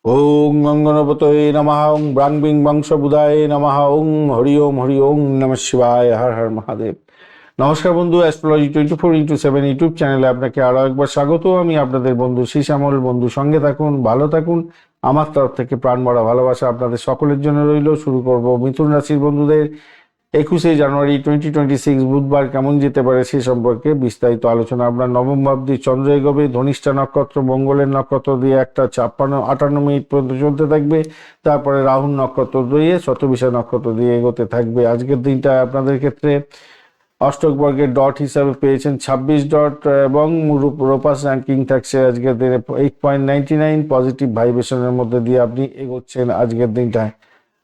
ওং গঙ্গনপতয়ে নমঃ ওং ব্রাংবিং বংশবুধায় নমঃ ওং হরি ওম নমঃ শিবায় হর হর মহাদেব। নমস্কার বন্ধু, অ্যাস্ট্রোলজি 24x7 ইউটিউব চ্যানেলে আপনাকে আরও একবার স্বাগত। আমি আপনাদের বন্ধু শ্যামল। বন্ধু সঙ্গে থাকুন, ভালো থাকুন। আমার তরফ থেকে প্রাণ ভরা ভালোবাসা আপনাদের সকলের জন্য রইল। শুরু করব মিথুন রাশির বন্ধুদের 21শে জানুয়ারি 2026 বুধবার কেমন যেতে পারে সে সম্পর্কে বিস্তারিত আলোচনা। আপনার নবম ভাবদি চন্দ্র এগোবে ধনিষ্ঠা নক্ষত্র মঙ্গলের নক্ষত্র দিয়ে একটা 56-58 মিনিট পর্যন্ত চলতে থাকবে। তারপরে রাহুল নক্ষত্র দিয়ে শতবিশা নক্ষত্র দিয়ে এগোতে থাকবে। আজকের দিনটা আপনাদের ক্ষেত্রে অষ্টক বর্গের ডট হিসাবে পেয়েছেন 26 ডট এবং রোপাস র্যাঙ্কিং থাকছে আজকের দিনে 8.99। পজিটিভ ভাইব্রেশনের মধ্যে দিয়ে আপনি এগোচ্ছেন আজকের দিনটায়।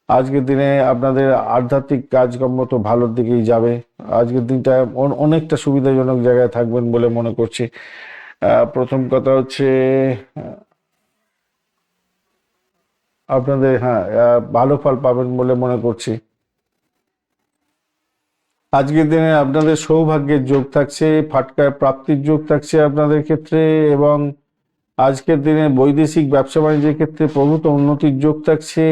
আজকের দিনে আপনাদের আধ্যাত্মিক কাজকর্ম তো ভালোর দিকেই যাবে। আজকের দিনটা অনেকটা সুবিধাজনক জায়গায় থাকবেন বলে মনে করছি। প্রথম কথা হচ্ছে আপনাদের ভালো ফল পাবেন বলে মনে করছি। আজকের দিনে আপনাদের সৌভাগ্যের যোগ থাকছে, ফাটকায় প্রাপ্তির যোগ থাকছে আপনাদের ক্ষেত্রে, এবং আজকের দিনে বৈদেশিক ব্যবসা বাণিজ্যের ক্ষেত্রে প্রভূত উন্নতির যোগ থাকছে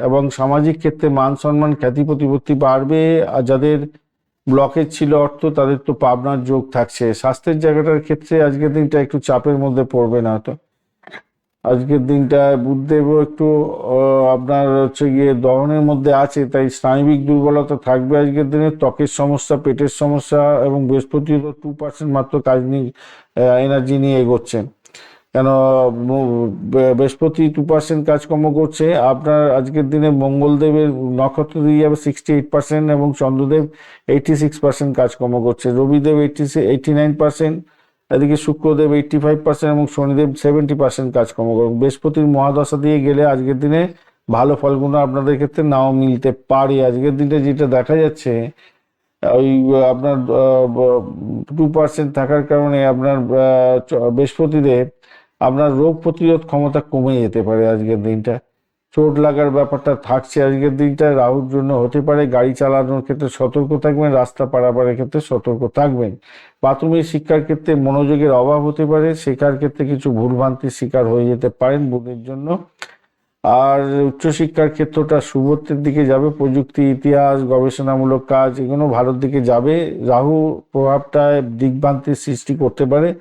এবং সামাজিক ক্ষেত্রে মান সম্মান খ্যাতি প্রতিপত্তি বাড়বে। আর যাদের ব্লকেজ ছিল অর্থ, তাদের তো পাবনার যোগ থাকছে। স্বাস্থ্যের জায়গাটার ক্ষেত্রে আজকের দিনটা একটু চাপের মধ্যে পড়বে না তো। আজকের দিনটায় বুধদেবও একটু আপনার হচ্ছে গিয়ে দহনের মধ্যে আছে, তাই স্নায়বিক দুর্বলতা থাকবে আজকের দিনে। ত্বকের সমস্যা, পেটের সমস্যা, এবং বৃহস্পতি 2% মাত্র কাজ নিয়ে এনার্জি নিয়ে এগোচ্ছেন। কেন বৃহস্পতি 2% কাজকর্ম করছে। আপনার আজকের দিনে মঙ্গলদেবের নক্ষত্র দিয়ে যাবে 68% এবং চন্দ্রদেব 86% কাজকর্ম করছে। রবিদেব 89%, এদিকে শুক্রদেব 85% এবং শনিদেব 70% কাজকর্ম করবে। বৃহস্পতির মহাদশা দিয়ে গেলে আজকের দিনে ভালো ফলগুলো আপনাদের ক্ষেত্রে নাও মিলতে পারে। আজকের দিনে যেটা দেখা যাচ্ছে, ওই আপনার 2% থাকার কারণে আপনার বৃহস্পতিদেব আপনার রোগ প্রতিরোধ ক্ষমতা কমে যেতে পারে আজকের দিনটা। চোট লাগার ব্যাপারটা থাকছে আজকের দিনটা। রাহুর জন্য হতে পারে। গাড়ি চালানোর ক্ষেত্রে সতর্ক থাকবেন, রাস্তা পারাপারের ক্ষেত্রে সতর্ক থাকবেন। প্রাথমিক শিক্ষার ক্ষেত্রে মনোযোগের অভাব হতে পারে, শেখার ক্ষেত্রে কিছু ভুলভ্রান্তির শিকার হয়ে যেতে পারেন বুধের জন্য। আর উচ্চশিক্ষার ক্ষেত্রটা শুভত্বের দিকে যাবে। প্রযুক্তি, ইতিহাস, গবেষণামূলক কাজ এগুলো ভালোর দিকে যাবে। রাহু প্রভাবটায় দিগ্ভ্রান্তির সৃষ্টি করতে পারে,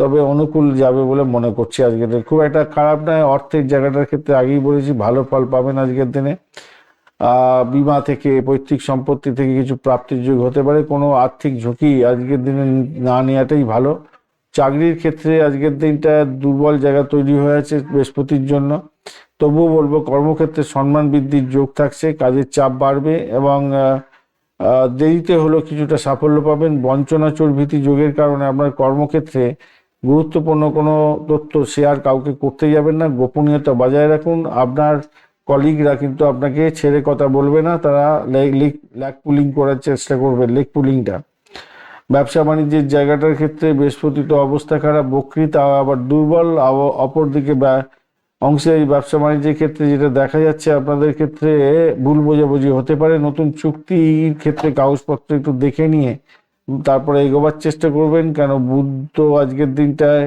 তবে অনুকূল যাবে বলে মনে করছি আজকের দিনে। খুব একটা খারাপ নয়। অর্থের জায়গাটার ক্ষেত্রে আগেই বলেছি ভালো ফল পাবেন আজকের দিনে। বিমা থেকে, পৈতৃক সম্পত্তি থেকে কিছু প্রাপ্তির যোগ হতে পারে। কোনো আর্থিক ঝুঁকি আজকের দিনে না নেওয়াটাই ভালো। চাকরির ক্ষেত্রে আজকের দিনটা দুর্বল জায়গা তৈরি হয়ে আছে বৃহস্পতির জন্য। তবুও বলবো কর্মক্ষেত্রে সম্মান বৃদ্ধির যোগ থাকছে, কাজের চাপ বাড়বে এবং দেরিতে হলেও কিছুটা সাফল্য পাবেন। বঞ্চনা চর্বৃতি যোগের কারণে আপনার কর্মক্ষেত্রে গুরুত্বপূর্ণ কোনো তথ্য শেয়ার কাউকে করতে যাবেন না, গোপনীয়তা বজায় রাখুন। আপনার কলিগরা কিন্তু আপনাকে ছেড়ে কথা বলবে না, তারা লেগ পুলিং করার চেষ্টা করবে, লেগ পুলিংটা। ব্যবসা বাণিজ্যের জায়গাটার ক্ষেত্রে বৃহস্পতি তো অবস্থা খারাপ, বক্রী, আবার দুর্বল। অপরদিকে অংশীদারি ব্যবসা বাণিজ্যের ক্ষেত্রে যেটা দেখা যাচ্ছে আপনাদের ক্ষেত্রে ভুল বোঝাবুঝি হতে পারে। নতুন চুক্তির ক্ষেত্রে কাগজপত্র একটু দেখে নিয়ে তারপরে এগোবার চেষ্টা করবেন। কেন বুধ তো আজকের দিনটায়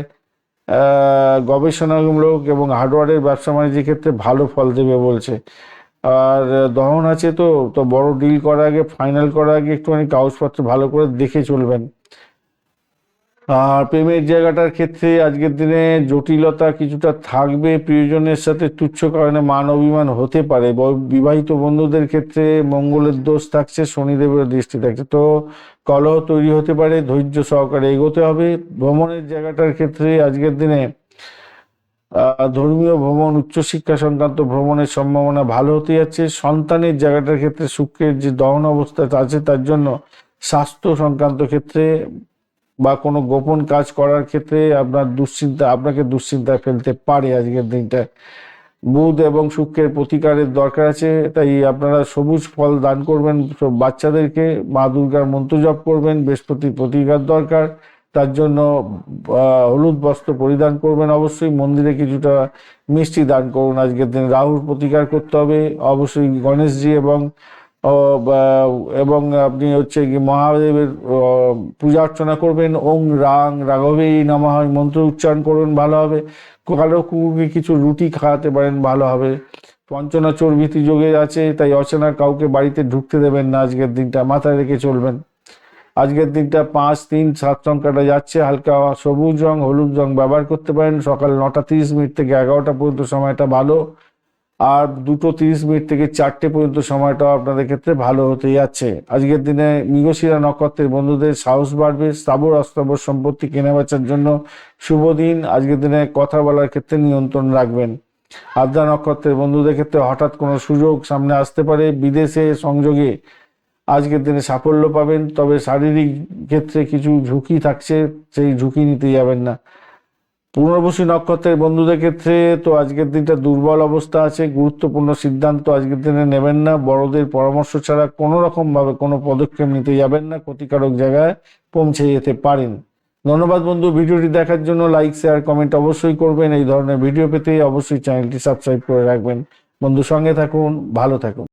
গবেষণামূলক এবং হার্ডওয়্যারের ব্যবসা বাণিজ্যের ক্ষেত্রে ভালো ফল দেবে বলছে। আর দহন আছে, তো তো বড় ডিল করার আগে, ফাইনাল করার আগে একটুখানি কাগজপত্র ভালো করে দেখে চলবেন। আর প্রেমের জায়গাটার ক্ষেত্রে আজকের দিনে জটিলতা কিছুটা থাকবে। প্রিয়জনের সাথে তুচ্ছ কারণে মান অভিমান হতে পারে। বিবাহিত বন্ধুদের ক্ষেত্রে মঙ্গলের দোষ থাকছে, শনিদেবের দৃষ্টি থাকছে, তো কলহ তৈরি হতে পারে। ধৈর্য সহকারে এগোতে হবে। ভ্রমণের জায়গাটার ক্ষেত্রে আজকের দিনে ধর্মীয় ভ্রমণ, উচ্চশিক্ষা সংক্রান্ত ভ্রমণের সম্ভাবনা ভালো হতে যাচ্ছে। সন্তানের জায়গাটার ক্ষেত্রে শুক্রের যে দহন অবস্থা আছে, তার জন্য স্বাস্থ্য সংক্রান্ত ক্ষেত্রে বা কোনো গোপন কাজ করার ক্ষেত্রে আপনাকে দুশ্চিন্তায় ফেলতে পারে আজকের দিনটায়। বুধ এবং শুক্রের প্রতিকারের দরকার আছে, তাই আপনারা সবুজ ফল দান করবেন সব বাচ্চাদেরকে। মা দুর্গার মন্ত্র জপ করবেন। বৃহস্পতির প্রতিকার দরকার, তার জন্য হলুদ বস্ত্র পরিধান করবেন। অবশ্যই মন্দিরে কিছুটা মিষ্টি দান করুন আজকের দিন। রাহুর প্রতিকার করতে হবে অবশ্যই গণেশজি এবং এবং আপনি হচ্ছে কি মহাদেবের পূজা অর্চনা করবেন। ওং রাং রাঘবেই নমঃ মন্ত্র উচ্চারণ করবেন, ভালো হবে। কারো কুকুরকে কিছু রুটি খাওয়াতে পারেন, ভালো হবে। পঞ্চনা চর্বিতি যোগে আছে, তাই অচেনা কাউকে বাড়িতে ঢুকতে দেবেন না আজকের দিনটা, মাথায় রেখে চলবেন। আজকের দিনটা 5, 3, 7 সংখ্যাটা যাচ্ছে। হালকা সবুজ রং, হলুদ রং ব্যবহার করতে পারেন। সকাল 9:30 থেকে 11টা পর্যন্ত সময়টা ভালো, আর 2:30 থেকে 4টে পর্যন্ত সময়টাও আপনাদের ক্ষেত্রে ভালো হতে যাচ্ছে। আজকের দিনে মৃগশিরা নক্ষত্রের বন্ধুদের সাহস বাড়বে। স্থাবর অস্থাবর সম্পত্তি কেনাবেচার জন্য শুভ দিন। আজকের দিনে কথা বলার ক্ষেত্রে নিয়ন্ত্রণ রাখবেন। আদ্রা নক্ষত্রের বন্ধুদের ক্ষেত্রে হঠাৎ কোনো সুযোগ সামনে আসতে পারে। বিদেশে সংযোগে আজকের দিনে সাফল্য পাবেন, তবে শারীরিক ক্ষেত্রে কিছু ঝুঁকি থাকছে, সেই ঝুঁকি নিতে যাবেন না। পুনর্বসু নক্ষত্রের বন্ধুদের ক্ষেত্রে তো আজকের দিনটা দুর্বল অবস্থা আছে। গুরুত্বপূর্ণ সিদ্ধান্ত আজকের দিনে নেবেন না। বড়দের পরামর্শ ছাড়া কোনো রকম ভাবে কোনো পদক্ষেপ নিতে যাবেন না, ক্ষতিকারক জায়গায় পৌঁছে যেতে পারেন। ধন্যবাদ বন্ধু, ভিডিওটি দেখার জন্য। লাইক, শেয়ার, কমেন্ট অবশ্যই করবেন। এই ধরনের ভিডিও পেতে অবশ্যই চ্যানেলটি সাবস্ক্রাইব করে রাখবেন। বন্ধু, সঙ্গে থাকুন, ভালো থাকুন।